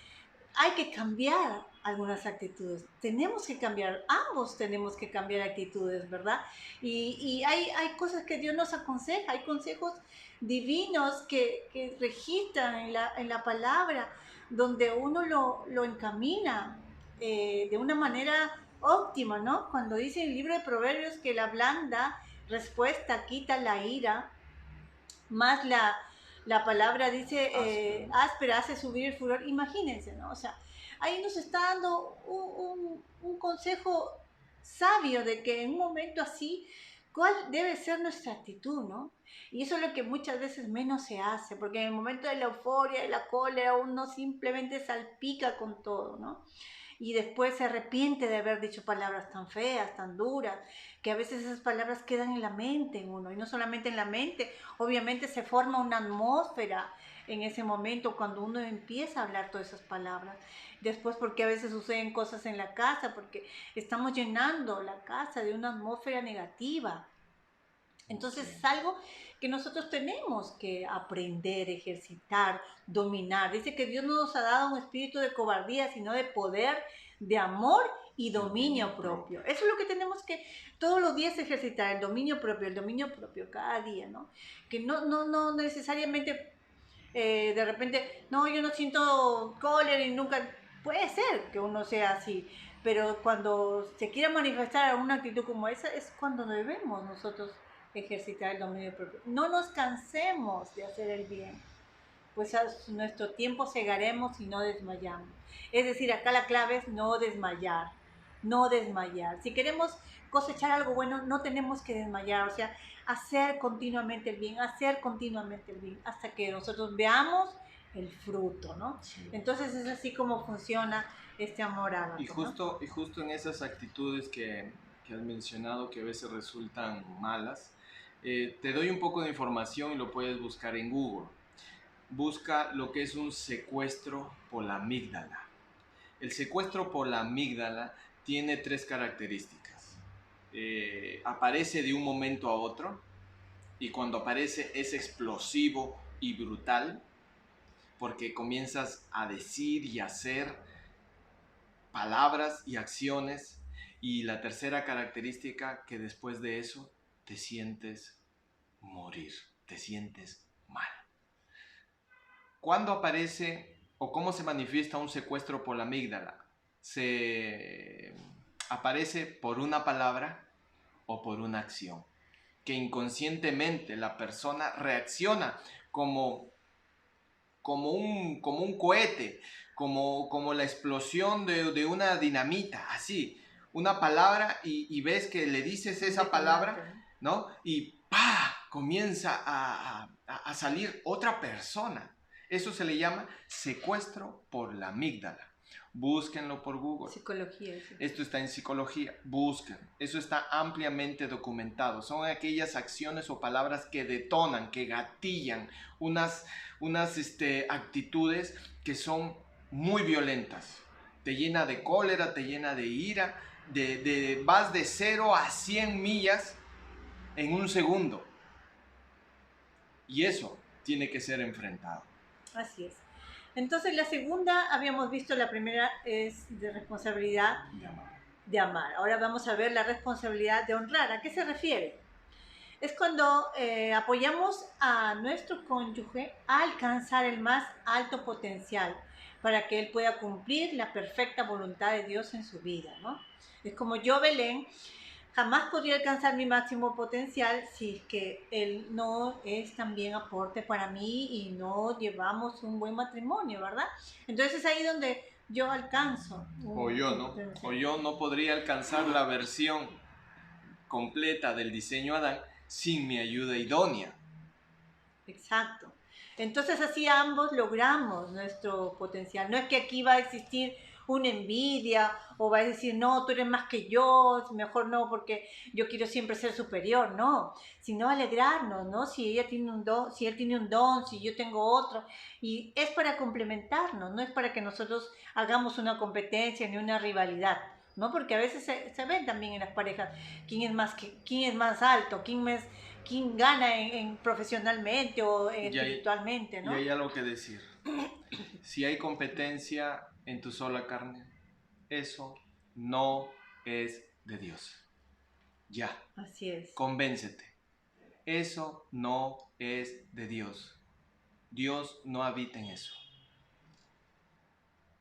hay que cambiar algunas actitudes. Tenemos que cambiar, ambos tenemos que cambiar actitudes, ¿verdad? Y hay cosas que Dios nos aconseja, hay consejos divinos que registran en la palabra, donde uno lo encamina de una manera óptima, ¿no? Cuando dice en el libro de Proverbios que la blanda respuesta quita la ira, más la palabra dice áspera hace subir el furor. Imagínense, ¿no? O sea, ahí nos está dando un consejo sabio de que en un momento así, ¿cuál debe ser nuestra actitud, no? Y eso es lo que muchas veces menos se hace, porque en el momento de la euforia, de la cólera, uno simplemente salpica con todo, ¿no? Y después se arrepiente de haber dicho palabras tan feas, tan duras, que a veces esas palabras quedan en la mente en uno, y no solamente en la mente, obviamente se forma una atmósfera en ese momento cuando uno empieza a hablar todas esas palabras. Después porque a veces suceden cosas en la casa, porque estamos llenando la casa de una atmósfera negativa. Entonces es algo que nosotros tenemos que aprender, ejercitar, dominar. Dice que Dios no nos ha dado un espíritu de cobardía, sino de poder, de amor y dominio propio. Eso es lo que tenemos que todos los días ejercitar, el dominio propio cada día, ¿no? Que no necesariamente de repente, no, yo no siento cólera y nunca, puede ser que uno sea así, pero cuando se quiera manifestar una actitud como esa es cuando debemos nosotros ejercitar el dominio propio. No nos cansemos de hacer el bien, pues a nuestro tiempo cegaremos y no desmayamos. Es decir, acá la clave es no desmayar, no desmayar. Si queremos cosechar algo bueno, no tenemos que desmayar, o sea, hacer continuamente el bien, hacer continuamente el bien, hasta que nosotros veamos el fruto, ¿no? Sí. Entonces es así como funciona este amor ágape, y justo en esas actitudes que has mencionado que a veces resultan malas, te doy un poco de información y lo puedes buscar en Google. Busca lo que es un secuestro por la amígdala. El secuestro por la amígdala tiene 3 características. Aparece de un momento a otro, y cuando aparece es explosivo y brutal, porque comienzas a decir y hacer palabras y acciones. Y la tercera característica, que después de eso te sientes morir, te sientes mal. ¿Cuándo aparece o cómo se manifiesta un secuestro por la amígdala? Se aparece por una palabra o por una acción, que inconscientemente la persona reacciona como un cohete, como la explosión de una dinamita, así, una palabra y ves que le dices esa palabra, ¿no? Y ¡pah! Comienza a salir otra persona. Eso se le llama secuestro por la amígdala. Búsquenlo por Google. Psicología. Sí. Esto está en psicología. Busquen. Eso está ampliamente documentado. Son aquellas acciones o palabras que detonan, que gatillan unas actitudes que son muy violentas. Te llena de cólera, te llena de ira, vas de 0 a 100 millas en un segundo. Y eso tiene que ser enfrentado. Así es. Entonces la segunda, habíamos visto, la primera es de responsabilidad de amar. Ahora vamos a ver la responsabilidad de honrar. ¿A qué se refiere? Es cuando apoyamos a nuestro cónyuge a alcanzar el más alto potencial para que él pueda cumplir la perfecta voluntad de Dios en su vida, ¿no? Es como yo, Belén, jamás podría alcanzar mi máximo potencial si es que él no es también aporte para mí y no llevamos un buen matrimonio, ¿verdad? Entonces es ahí donde yo alcanzo. O yo no podría alcanzar la versión completa del diseño Adán sin mi ayuda idónea. Exacto. Entonces así ambos logramos nuestro potencial. No es que aquí va a existir una envidia, o va a decir, no, tú eres más que yo, mejor no, porque yo quiero siempre ser superior, no, sino alegrarnos, ¿no? Si ella tiene un don, si él tiene un don, si yo tengo otro, y es para complementarnos, no es para que nosotros hagamos una competencia ni una rivalidad, ¿no? Porque a veces se ven también en las parejas quién es más alto, quién gana profesionalmente o espiritualmente, Y ¿no? hay algo que decir. Si hay competencia en tu sola carne, eso no es de Dios. Ya, Así es, convéncete. Eso no es de Dios. Dios no habita en eso.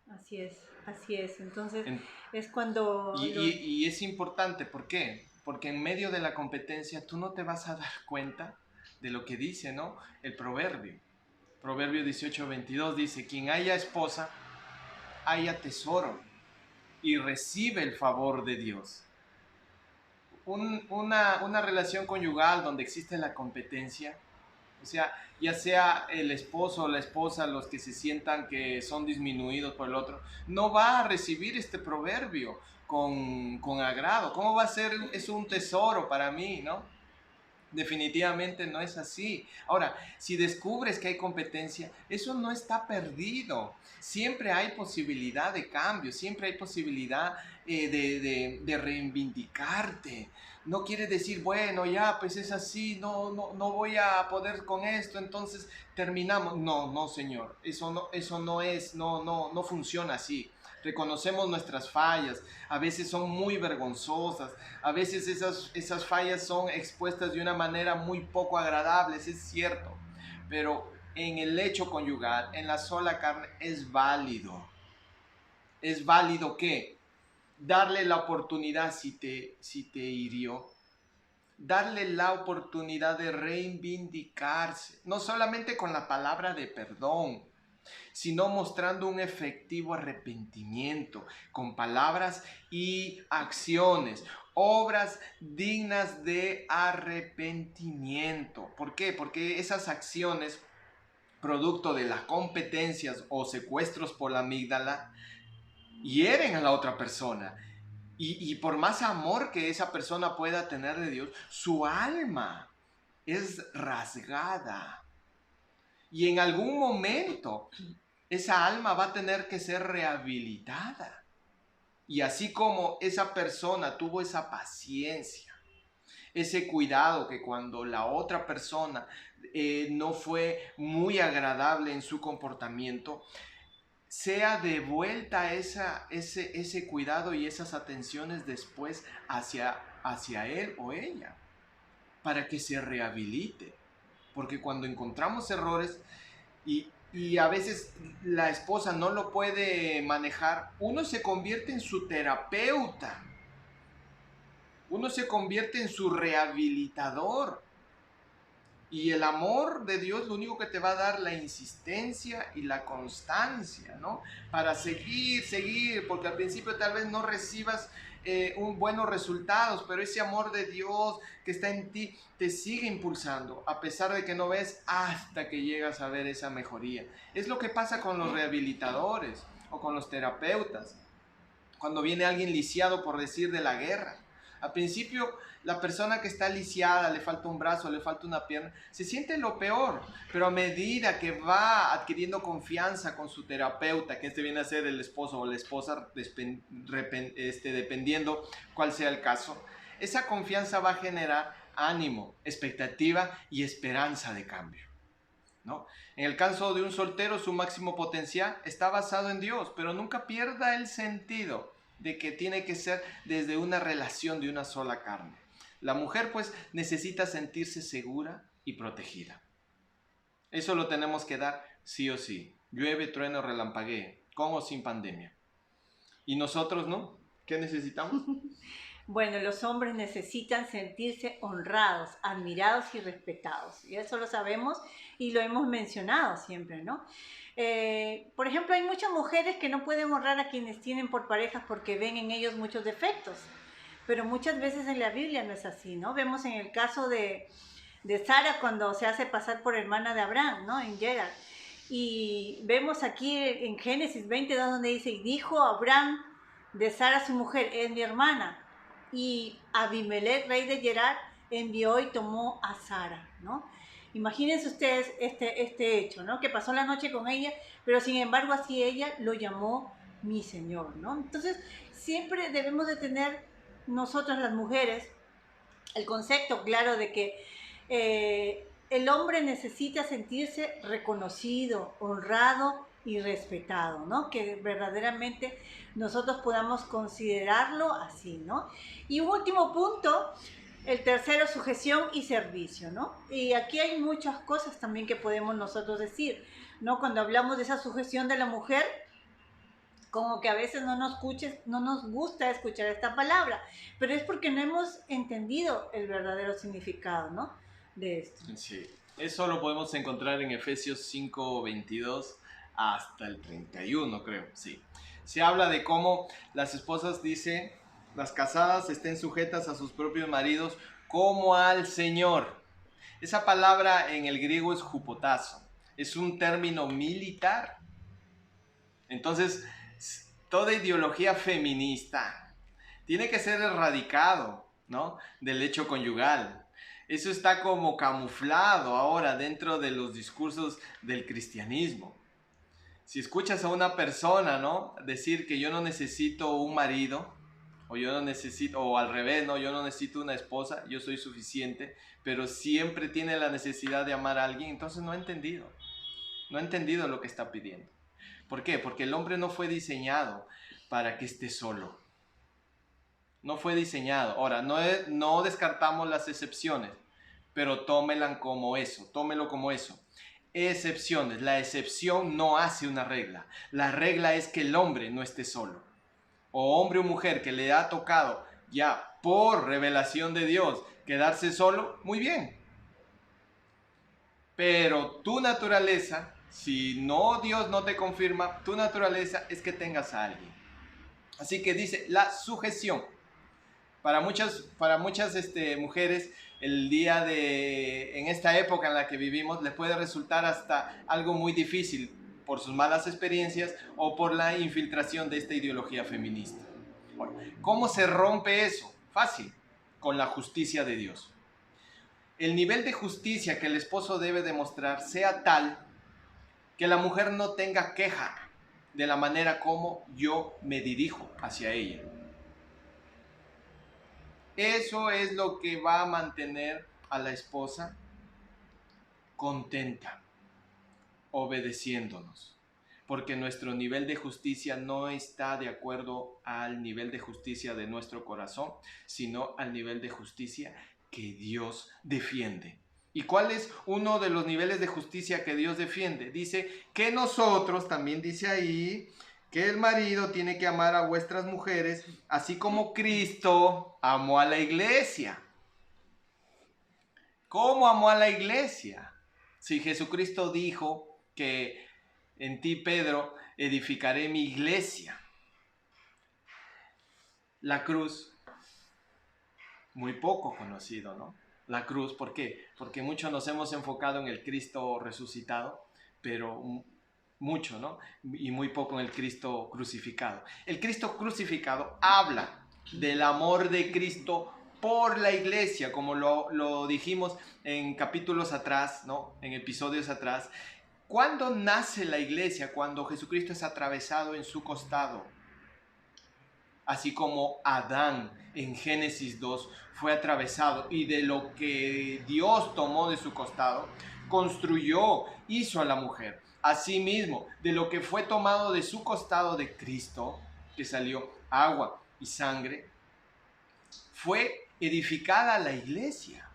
así es, así es. Entonces En- es cuando y es importante, ¿por qué? Porque en medio de la competencia tú no te vas a dar cuenta de lo que dice, ¿no? El proverbio. Proverbio 18:22 dice, quien haya esposa, haya tesoro y recibe el favor de Dios. Una relación conyugal donde existe la competencia, o sea, ya sea el esposo o la esposa los que se sientan que son disminuidos por el otro, no va a recibir este proverbio con agrado. ¿Cómo va a ser eso un tesoro para mí, no? Definitivamente no es así. Ahora, si descubres que hay competencia, eso no está perdido. Siempre hay posibilidad de cambio, siempre hay posibilidad de reivindicarte. No quiere decir, bueno, ya, pues es así, no voy a poder con esto, entonces terminamos. No, no, señor, eso no es, no funciona así. Reconocemos nuestras fallas, a veces son muy vergonzosas, a veces esas fallas son expuestas de una manera muy poco agradable, es cierto, pero en el hecho conyugal, en la sola carne, es válido. Es válido que darle la oportunidad si te hirió, darle la oportunidad de reivindicarse, no solamente con la palabra de perdón, sino mostrando un efectivo arrepentimiento con palabras y acciones, obras dignas de arrepentimiento. ¿Por qué? Porque esas acciones, producto de las competencias o secuestros por la amígdala, hieren a la otra persona. Y por más amor que esa persona pueda tener de Dios, su alma es rasgada. Y en algún momento esa alma va a tener que ser rehabilitada. Y así como esa persona tuvo esa paciencia, ese cuidado que cuando la otra persona no fue muy agradable en su comportamiento, sea devuelta ese cuidado y esas atenciones después hacia él o ella, para que se rehabilite. Porque cuando encontramos errores y a veces la esposa no lo puede manejar, uno se convierte en su terapeuta, uno se convierte en su rehabilitador. Y el amor de Dios lo único que te va a dar la insistencia y la constancia, ¿no? Para seguir, porque al principio tal vez no recibas buenos resultados, pero ese amor de Dios que está en ti te sigue impulsando, a pesar de que no ves hasta que llegas a ver esa mejoría. Es lo que pasa con los rehabilitadores o con los terapeutas. Cuando viene alguien lisiado, por decir, de la guerra. Al principio, la persona que está lisiada, le falta un brazo, le falta una pierna, se siente lo peor, pero a medida que va adquiriendo confianza con su terapeuta, que este viene a ser el esposo o la esposa, dependiendo cuál sea el caso, esa confianza va a generar ánimo, expectativa y esperanza de cambio, ¿no? En el caso de un soltero, su máximo potencial está basado en Dios, pero nunca pierda el sentido de que tiene que ser desde una relación de una sola carne. La mujer pues necesita sentirse segura y protegida. Eso lo tenemos que dar sí o sí. Llueve, trueno, relampaguee, con o sin pandemia. ¿Y nosotros no? ¿Qué necesitamos? bueno, los hombres necesitan sentirse honrados, admirados y respetados. Y eso lo sabemos y lo hemos mencionado siempre, ¿no? Por ejemplo, hay muchas mujeres que no pueden honrar a quienes tienen por parejas porque ven en ellos muchos defectos. Pero muchas veces en la Biblia no es así, ¿no? Vemos en el caso de Sara cuando se hace pasar por hermana de Abraham, ¿no? En Gerar. Y vemos aquí en Génesis 22 donde dice, y dijo Abraham de Sara su mujer, es mi hermana. Y Abimelech, rey de Gerar, envió y tomó a Sara, ¿no? Imagínense ustedes este hecho, ¿no? Que pasó la noche con ella, pero sin embargo así ella lo llamó mi Señor, ¿no? Entonces, siempre debemos de tener nosotras las mujeres el concepto claro de que el hombre necesita sentirse reconocido, honrado y respetado, ¿no? Que verdaderamente nosotros podamos considerarlo así, ¿no? Y un último punto, el tercero, sujeción y servicio, ¿no? Y aquí hay muchas cosas también que podemos nosotros decir, ¿no? Cuando hablamos de esa sujeción de la mujer, como que a veces no nos gusta escuchar esta palabra, pero es porque no hemos entendido el verdadero significado, ¿no? De esto. Sí, eso lo podemos encontrar en Efesios 5:22 hasta el 31, creo, sí. Se habla de cómo las esposas, dice, las casadas estén sujetas a sus propios maridos como al Señor. Esa palabra en el griego es hupotazo, es un término militar. Entonces, toda ideología feminista tiene que ser erradicado, ¿no? Del hecho conyugal. Eso está como camuflado ahora dentro de los discursos del cristianismo. Si escuchas a una persona, ¿no? Decir que yo no necesito un marido, o yo no necesito, o al revés, ¿no? Yo no necesito una esposa, yo soy suficiente, pero siempre tiene la necesidad de amar a alguien, entonces no ha entendido lo que está pidiendo. ¿Por qué? Porque el hombre no fue diseñado para que esté solo. No fue diseñado. Ahora, no descartamos las excepciones, pero tómelo como eso. Excepciones. La excepción no hace una regla. La regla es que el hombre no esté solo. O hombre o mujer que le ha tocado ya por revelación de Dios quedarse solo, muy bien. Pero tu naturaleza, si no Dios no te confirma, tu naturaleza es que tengas a alguien. Así que dice la sujeción. Para muchas mujeres, en esta época en la que vivimos, les puede resultar hasta algo muy difícil por sus malas experiencias o por la infiltración de esta ideología feminista. Bueno, ¿cómo se rompe eso? Fácil, con la justicia de Dios. El nivel de justicia que el esposo debe demostrar sea tal que la mujer no tenga queja de la manera como yo me dirijo hacia ella. Eso es lo que va a mantener a la esposa contenta, obedeciéndonos. Porque nuestro nivel de justicia no está de acuerdo al nivel de justicia de nuestro corazón, sino al nivel de justicia que Dios defiende. ¿Y cuál es uno de los niveles de justicia que Dios defiende? Dice que nosotros, también dice ahí, que el marido tiene que amar a vuestras mujeres, así como Cristo amó a la iglesia. ¿Cómo amó a la iglesia? Si Jesucristo dijo que en ti, Pedro, edificaré mi iglesia. La cruz, muy poco conocido, ¿no? La cruz, ¿por qué? Porque muchos nos hemos enfocado en el Cristo resucitado, pero mucho, ¿no? Y muy poco en el Cristo crucificado. El Cristo crucificado habla del amor de Cristo por la iglesia, como lo dijimos en capítulos atrás, ¿no? En episodios atrás. ¿Cuándo nace la iglesia? Cuando Jesucristo es atravesado en su costado. Así como Adán en Génesis 2 fue atravesado y de lo que Dios tomó de su costado, construyó, hizo a la mujer. Asimismo, de lo que fue tomado de su costado de Cristo, que salió agua y sangre, fue edificada la iglesia,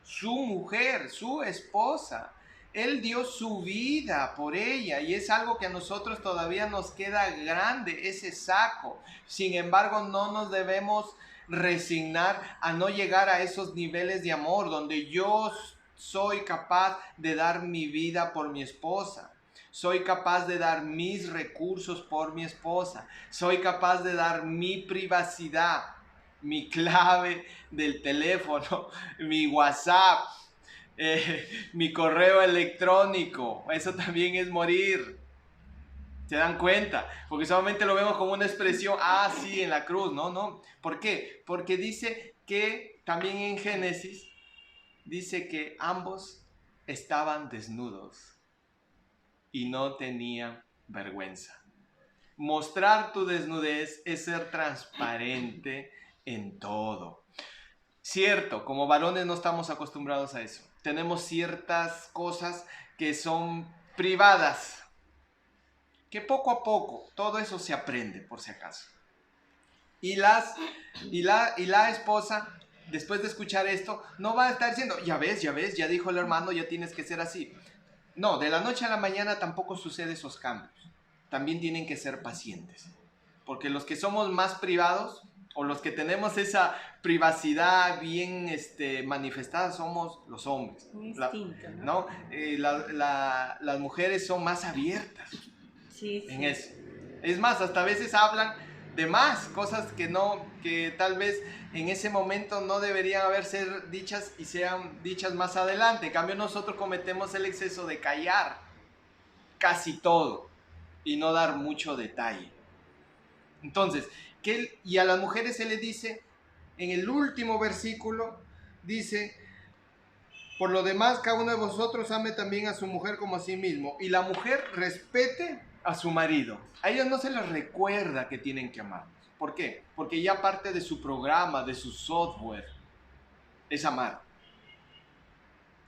su mujer, su esposa. Él dio su vida por ella y es algo que a nosotros todavía nos queda grande, ese saco. Sin embargo, no nos debemos resignar a no llegar a esos niveles de amor donde yo soy capaz de dar mi vida por mi esposa. Soy capaz de dar mis recursos por mi esposa. Soy capaz de dar mi privacidad, mi clave del teléfono, mi WhatsApp, mi correo electrónico. Eso también es morir. ¿Se dan cuenta? Porque solamente lo vemos como una expresión, sí, en la cruz. No, no. ¿Por qué? Porque dice que también en Génesis, dice que ambos estaban desnudos y no tenían vergüenza. Mostrar tu desnudez es ser transparente en todo. Cierto, como varones no estamos acostumbrados a eso. Tenemos ciertas cosas que son privadas, que poco a poco todo eso se aprende, por si acaso. Y la esposa, después de escuchar esto, no va a estar diciendo, ya ves, ya dijo el hermano, ya tienes que ser así. No, de la noche a la mañana tampoco sucede esos cambios. También tienen que ser pacientes. Porque los que somos más privados, o los que tenemos esa privacidad bien manifestada, somos los hombres. Un instinto, ¿no? Las mujeres son más abiertas. Sí, en sí. eso. Es más, hasta a veces hablan de más cosas que tal vez en ese momento no deberían haber ser dichas y sean dichas más adelante. En cambio, nosotros cometemos el exceso de callar casi todo y no dar mucho detalle. Entonces, y a las mujeres se les dice, en el último versículo, dice, por lo demás, cada uno de vosotros ame también a su mujer como a sí mismo, y la mujer respete a su marido. A ellos no se les recuerda que tienen que amar. ¿Por qué? Porque ya parte de su programa, de su software, es amar.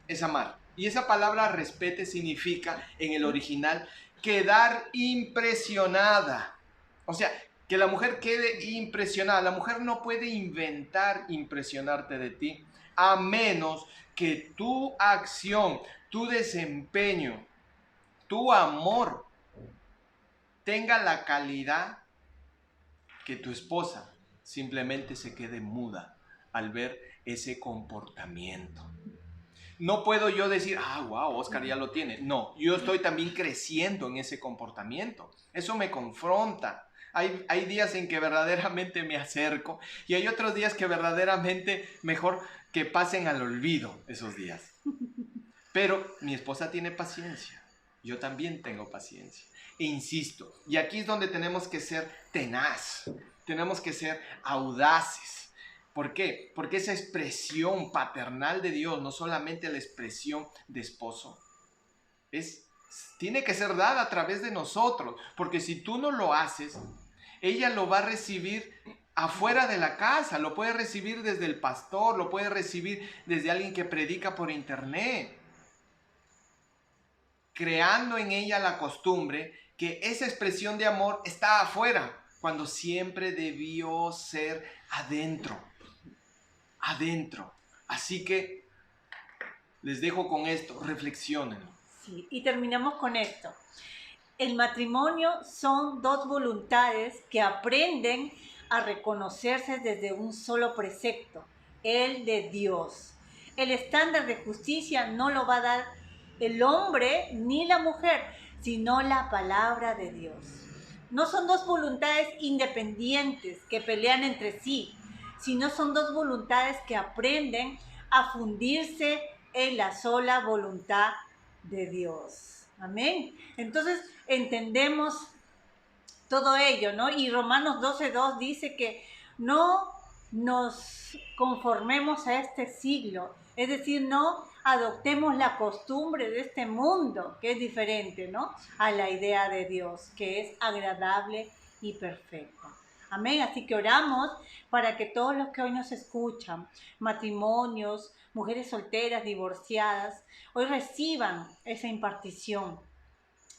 Es amar. Y esa palabra respete significa, en el original, quedar impresionada. O sea, que la mujer quede impresionada. La mujer no puede inventar impresionarte de ti, a menos que tu acción, tu desempeño, tu amor tenga la calidad que tu esposa simplemente se quede muda al ver ese comportamiento. No puedo yo decir, wow, Oscar ya lo tiene. No, yo estoy también creciendo en ese comportamiento. Eso me confronta. Hay días en que verdaderamente me acerco y hay otros días que verdaderamente mejor que pasen al olvido esos días. Pero mi esposa tiene paciencia. Yo también tengo paciencia. E insisto, y aquí es donde tenemos que ser tenaz, tenemos que ser audaces. ¿Por qué? Porque esa expresión paternal de Dios, no solamente la expresión de esposo, tiene que ser dada a través de nosotros. Porque si tú no lo haces, ella lo va a recibir afuera de la casa, lo puede recibir desde el pastor, lo puede recibir desde alguien que predica por internet, creando en ella la costumbre que esa expresión de amor está afuera, cuando siempre debió ser adentro. Adentro. Así que les dejo con esto, reflexionen. Sí, y terminamos con esto. El matrimonio son dos voluntades que aprenden a reconocerse desde un solo precepto, el de Dios. El estándar de justicia no lo va a dar el hombre ni la mujer, sino la palabra de Dios. No son dos voluntades independientes que pelean entre sí, sino son dos voluntades que aprenden a fundirse en la sola voluntad de Dios. Amén. Entonces entendemos todo ello, ¿no? Y Romanos 12:2 dice que no nos conformemos a este siglo, es decir, no adoptemos la costumbre de este mundo, que es diferente, ¿no? A la idea de Dios, que es agradable y perfecta. Amén. Así que oramos para que todos los que hoy nos escuchan, matrimonios, mujeres solteras, divorciadas, hoy reciban esa impartición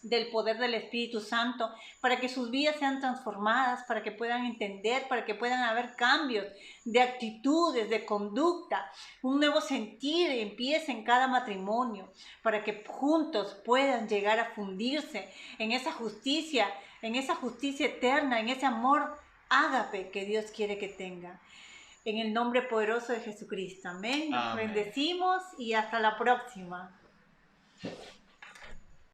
del poder del Espíritu Santo, para que sus vidas sean transformadas, para que puedan entender, para que puedan haber cambios de actitudes, de conducta, un nuevo sentir empiece en cada matrimonio, para que juntos puedan llegar a fundirse en esa justicia eterna, en ese amor ágape que Dios quiere que tengan. En el nombre poderoso de Jesucristo. Amén. Nos bendecimos y hasta la próxima.